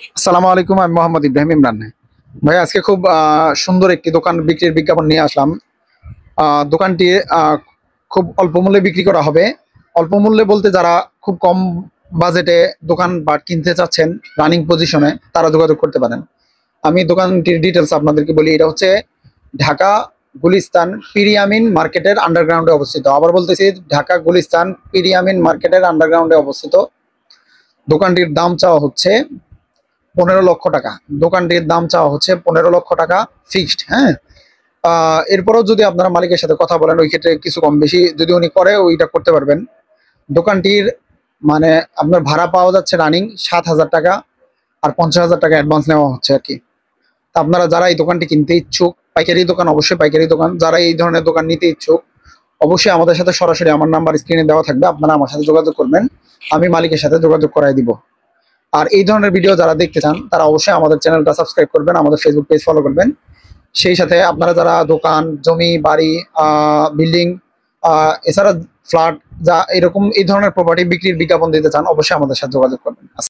আসসালামু আলাইকুম, আমি মোহাম্মদ ইব্রাহিম ইমরান। ভাই আজকে খুব সুন্দর একটি দোকান বিক্রির বিজ্ঞাপন নিয়ে আসলাম। দোকানটি খুব অল্প মূল্যে বিক্রি করা হবে। অল্প মূল্যে বলতে যারা খুব কম বাজেটে দোকান বা কিনতে চাচ্ছেন রানিং পজিশনে তারা যোগাযোগ করতে পারেন। আমি দোকানটির ডিটেলস আপনাদেরকে বলি। এটা হচ্ছে ঢাকা গুলিস্তান পিরিয়ামিন মার্কেটের আন্ডারগ্রাউন্ডে অবস্থিত। আবার বলতেছি, ঢাকা গুলিস্তান পিরিয়ামিন মার্কেটের আন্ডারগ্রাউন্ডে অবস্থিত। দোকানটির দাম চাওয়া হচ্ছে 15 লক্ষ টাকা। দোকানটির দাম চাওয়া হচ্ছে 15 লক্ষ টাকা ফিক্সড। হ্যাঁ, এরপরও যদি আপনারা মালিকের সাথে কথা বলেন, ওই ক্ষেত্রে কিছু কম বেশি যদি উনি করে ওইটা করতে পারবেন। দোকানটির মানে আপনার ভাড়া পাওয়া যাচ্ছে রানিং 7,000 টাকা, আর 50,000 টাকা অ্যাডভান্স নেওয়া হচ্ছে আর কি। তা আপনারা যারা এই দোকানটি কিনতে ইচ্ছুক, পাইকারি দোকান, অবশ্যই পাইকারি দোকান, যারা এই ধরনের দোকান নিতে ইচ্ছুক অবশ্যই আমাদের সাথে সরাসরি, আমার নাম্বার স্ক্রিনে দেওয়া থাকবে, আপনারা আমার সাথে যোগাযোগ করবেন, আমি মালিকের সাথে যোগাযোগ করাই দিব। আর এই ধরনের ভিডিও যারা দেখতে চান তারা অবশ্যই আমাদের চ্যানেলটা সাবস্ক্রাইব করবেন, আমাদের ফেসবুক পেজ ফলো করবেন। সেই সাথে আপনারা যারা দোকান, জমি, বাড়ি, বিল্ডিং, এছাড়া ফ্ল্যাট, যা এরকম এই ধরনের প্রপার্টি বিক্রির বিজ্ঞাপন দিতে চান অবশ্যই আমাদের সাথে যোগাযোগ করবেন।